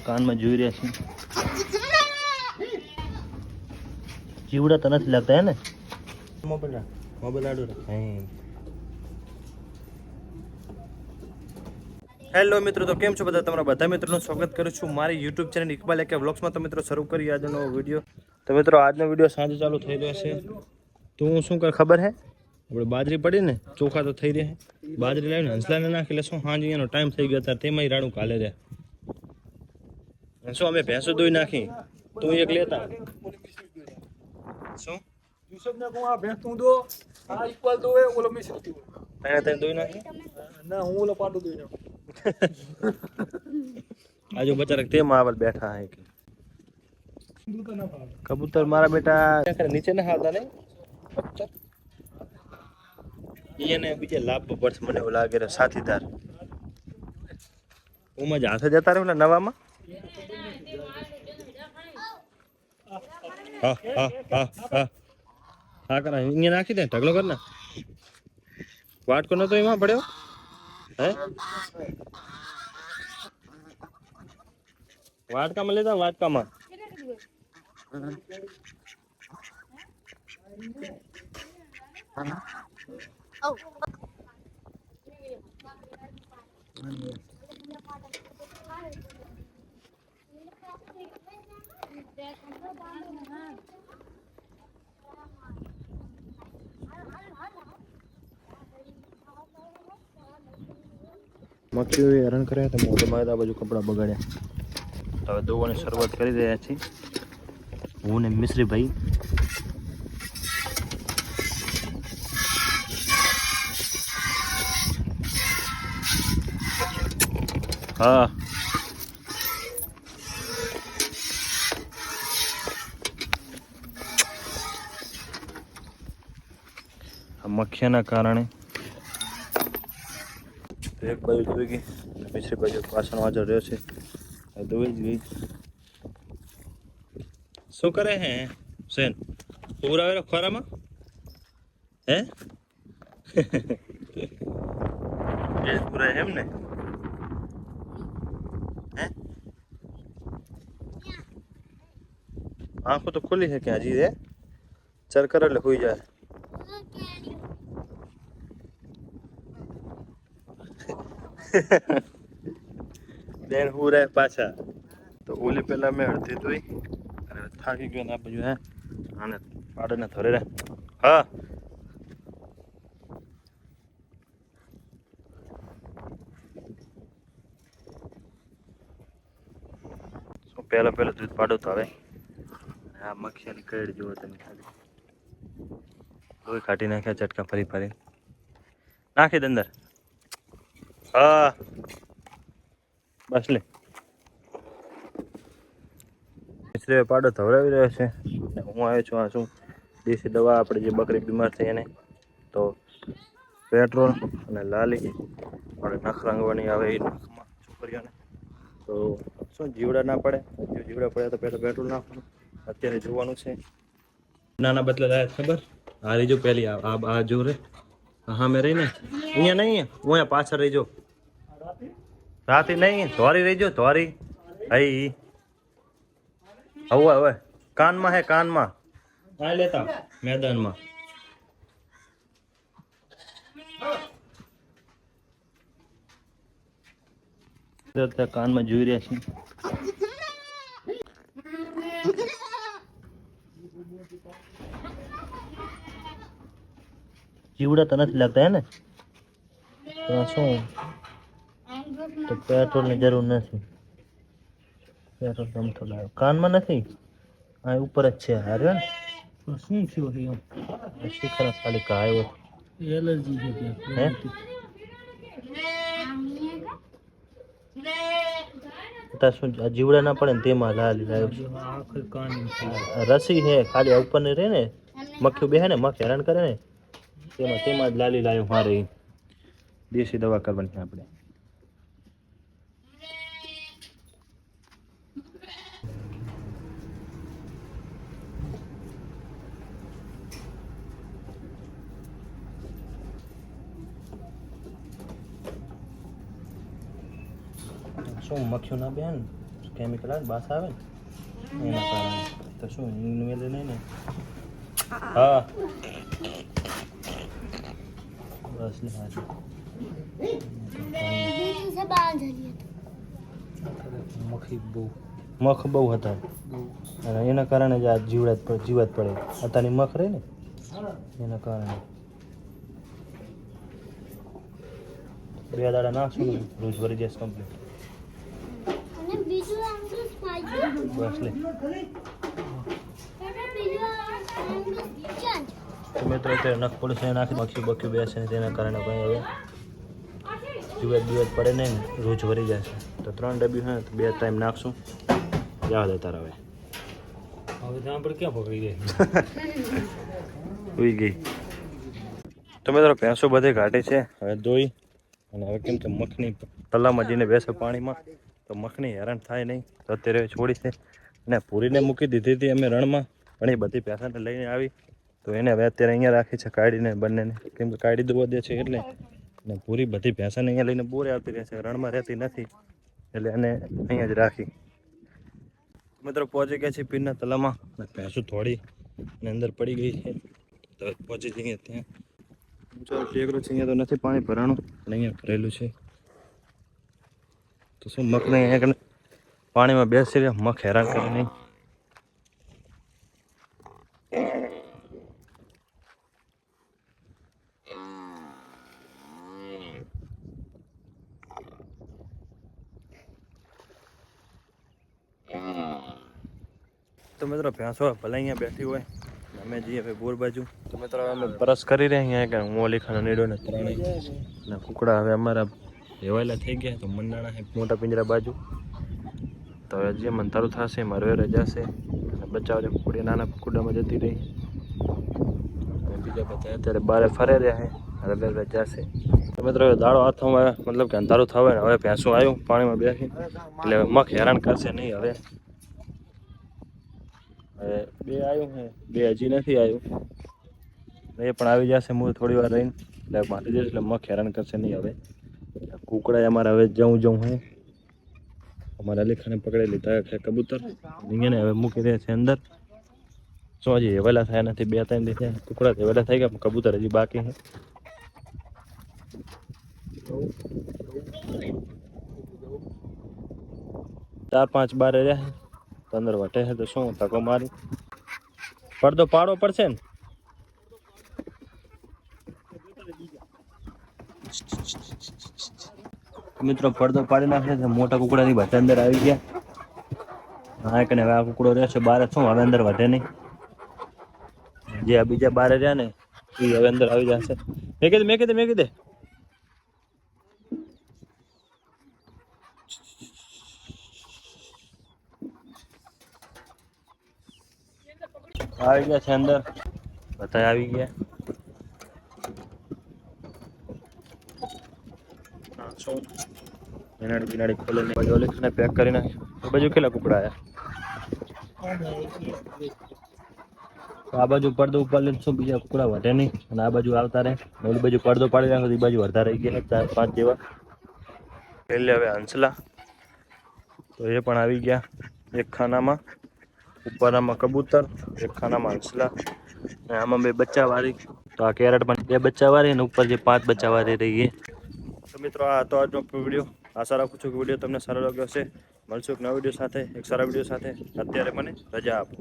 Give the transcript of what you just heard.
કાનમાં જોઈ રહ્યા છે જીવડા તો નથી લાગતા હે ને મોબાઈલ આડો હેલો મિત્રો, તો કેમ છો બધા? તમારા બધા મિત્રોનું સ્વાગત કરું છું મારી યુટ્યુબ ચેનલ ઇકબાલ એકે વ્લોગ્સમાં। તો મિત્રો શરૂ કરીએ આજનો વિડીયો। તો મિત્રો આજનો વિડીયો સાંજે ચાલુ થઈ રહ્યો છે। તો હું શું કર ખબર હે, આપણે બાજરી પડી ને ચોખા તો થઈ રહ્યા, બાજરી લાવીને હંસલાને નાખી એટલે શું સાંજે એનો ટાઈમ થઈ ગયો ત્યારે તેમાંય રાડું કાલે રે શું અમે ભેંસો દોઈ નાખી, તું એક લેતા શું યુસુફને કહું આ ભેંસ તું દો, આ ઇકબાલ દો, ઓલો મિશ્રી દો. તને દોઈ નાખી ના હું ઓલો પાટો દોઈ નાખું. આજુ બચારા તેમાં આવલ બેઠા હે કે કબૂતર મારા બેટા નીચે ના આવતા ને એને બીજે લાભ પડશે મને એવું લાગે રે સાથીદાર ઉમાં જ હાથે જતા રહે નવામાં હા હા હા હા હા કરા અહીંયા નાખી દે ઢગલો કર ના વાટકો નતો એમાં પડ્યો હે વાટકામાં લેતા વાટકામાં મક્ખીઓ હેરાન કર્યા તો મોઢામાં આ બાજુ કપડાં બગાડ્યા। તો હવે ધોવાની શરૂઆત કરી રહ્યા છીએ હું ને મિશ્રીભાઈ। હા મક્ખીના કારણે એક બાજુ ધોઈ ગઈ, બીજી બાજુ પાછળ હાજર રહ્યો છે, ધોઈ જ ગઈ। શું કરે હે સેન પૂરા ખોરામાં હે પૂરા એમ ને હે આંખો તો ખુલી છે કે હજી રે ચરકર એટલે હોઈ જાય બેન હું રહે પાછા તો ઓલી પેલા મેં અડધી ધોઈ અને થાકી ગયો ને આ બાજુ હે આને પાડે ને ધરે રે હા શું પહેલા દૂધ પાડો તો હવે આ મખિયાની કઈડ જુઓ તમે ખાલી લોહી કાઢી નાખ્યા ચટકા ફરી નાખી દે અંદર હા બસ લે મિશ્રી પાડો ધવરાવી રહ્યો છે હું આવ્યો છું આ શું દેશી દવા આપણે જે બકરી બીમાર થઈ એને તો પેટ્રોલ અને લાલી આપણે નખ રંગવાની આવે એ નખમાં છોકરીઓને તો શું જીવડા ના પડે જીવડા પડે તો પહેલાં પેટ્રોલ નાખવાનું અત્યારે જોવાનું છે નાના બદલે લાયા ખબર આ રહીજો પહેલી આ જો રે હા મેં રહી ને અહીંયા નહીં હું અહીંયા પાછળ રહીજો રાતે નહીં ધોરી રહીજો ધોરી હઈ હવે કાનમાં હે કાનમાં આ લેતા મેદાનમાં કાનમાં જોઈ રહ્યા છે જીવડા તો નથી લાગતા હે ને તો શું તો પેટ્રોલની જરૂર નથી પેટ્રોલ ગમતો લાવ્યો કાનમાં નથી આ ઉપર જ છે હારે ને શું થયું શિખર ખાલી આવ્યો એલર્જી છે હે શું જીવડા ના પડે ને તેમાં લાલી લાવ્યો રસી હે ખાલી ઉપર ને રહે ને મક્ખી બેહે ને મક્ખી હેરાન કરે ને તેમાં જ લાલી લાવ્યો મારે દેશી દવા કરવાની આપણે શું મખ્યું ના બેન કેમિકલ આવે ને બાસ આવે ને એના કારણે તો શું ઇન્વેલે નહીં ને હા બસ ને હાજર મખ બહુ હતા અને એના કારણે જ આ જીવત પડે અત્યારની મખ રહે ને એના કારણે 2 દાડા નાખશું ને રોજ ભરી જશે કમ્પ્લીટ બસ લે તો મિત્રો અત્યારે નખ પડશે નાખી મખ્યું બખ્યું બેસે ને તેના કારણે કંઈ હવે જીવત પડે નહીં ને રોજ ભરી જશે તો 3 ડબ્બી હોય તો 2 ટાઈમ નાખશું જવા દે તારા હવે ત્યાં પર ક્યાં પકડી ગઈ ઉઈ ગઈ તો મિત્રો ભેંસો બધી ઘાટી છે હવે ધોઈ અને હવે કેમ કે મખની તલામાં જઈને બેસે પાણીમાં તો મખની હેરાન થાય નહીં તો અત્યારે છોડી છે અને પૂરીને મૂકી દીધી હતી અમે રણમાં પણ એ બધી ભેંસાને લઈને આવી તો એને હવે અત્યારે અહીંયા રાખી છે કાઢીને બંનેને કેમ કે કાઢી દવા દે છે એટલે અને પૂરી બધી ભેંસાને અહીંયા લઈને બોરે આવતી રહે છે રણમાં રહેતી નથી એટલે એને અહીંયા જ રાખી મિત્રો પહોંચી ગયા છે પીરના તલામાં અને ભેંસો થોડી અને અંદર પડી ગઈ છે તો પહોંચી જઈએ ત્યાં ચાલો ટેકરો છે અહીંયા તો નથી પાણી ભરાણું અને અહીંયા ભરેલું છે તો શું મખને અહીંયા પાણીમાં બેસી રહ્યા મખ હેરાન કરે નહીં તો મિત્રો ભેંસો ભલે અહીંયા બેઠી હોય અમે જઈએ હવે બોર બાજુ તો મિત્રો અમે પરસ કરી રહ્યા અહીંયા કે હું ઓલીખાનો નીડો ને ત્રણેય અને કુકડા હવે અમારા હેવાયેલા થઈ ગયા તો મંડાણા છે મોટા પિંજરા બાજુ તો હવે જે મંતારું થશે મારવે રજાશે અને બચાવ જે કુકડી નાના કુકડામાં જતી રહી અને બીજા બધા અત્યારે બારે ફરે રહ્યા છે હવે રજાશે તો મિત્રો હવે દાડો હાથમાં મતલબ કે અંધારું થવા ને હવે ભેંસું આવ્યું પાણીમાં બેસી એટલે મખ હેરાન કરશે નહીં હવે હવે 2 આવ્યું છે 2 હજી નથી આવ્યું એ પણ આવી જશે હું થોડી વાર રહીને એટલે મારી જઈશ એટલે મખ હેરાન કરશે નહીં હવે કુકડા અમારા હવે જવું હે અમારા અલીખાને પકડી લીધા છે કબૂતર અહીંયા હવે મૂકી દે છે અંદર શું હજી હેવેલા થયા નથી 2-3 દિવસે કુકડા હેવેલા થઈ ગયા કબૂતર હજી બાકી છે 4-5 બારે રહ્યા તો અંદર વટે છે તો શું ધક્કો મારી પડદો પાડવો પડશે ને મિત્રો પડદો પાડી નાખે છે મોટા કુકડાની બધા અંદર આવી ગયા હા કે હવે આ કુકડો રહેશે બારે શું હવે અંદર વધે નહીં જે આ બીજા બારે રહ્યા ને એ હવે અંદર આવી જશે મેં કીધે આવી ગયા છે અંદર બધા આવી ગયા શું એનાડી ખોલે ને બાજુ ઓલીખાને પેક કરી નાખ્યો બાજુ કેટલા કુકડા આવ્યા આ બાજુ પડદો ઉપર લઈને શું બીજા કુકડા વધે નહીં અને આ બાજુ આવતા રહે ઓલી બાજુ પડદો પાડી નાખો એ બાજુ અડધા રહી ગયા 4-5 જેવા એટલે હવે હંસલા તો એ પણ આવી ગયા એક ખાનામાં ઉપર આમાં કબૂતર એક ખાનામાં હંસલા અને આમાં 2 બચ્ચા વાળી તો આ કેરેટ પણ 2 બચ્ચા વાળી અને ઉપર જે 5 બચ્ચા વાળી રહી છે તો મિત્રો આ હતો આજનો વિડીયો આશા રાખું છું કે વિડીયો તમને સારો લાગ્યો હશે મળશું એક નવા વિડીયો સાથે એક સારા વિડીયો સાથે અત્યારે મને રજા આપો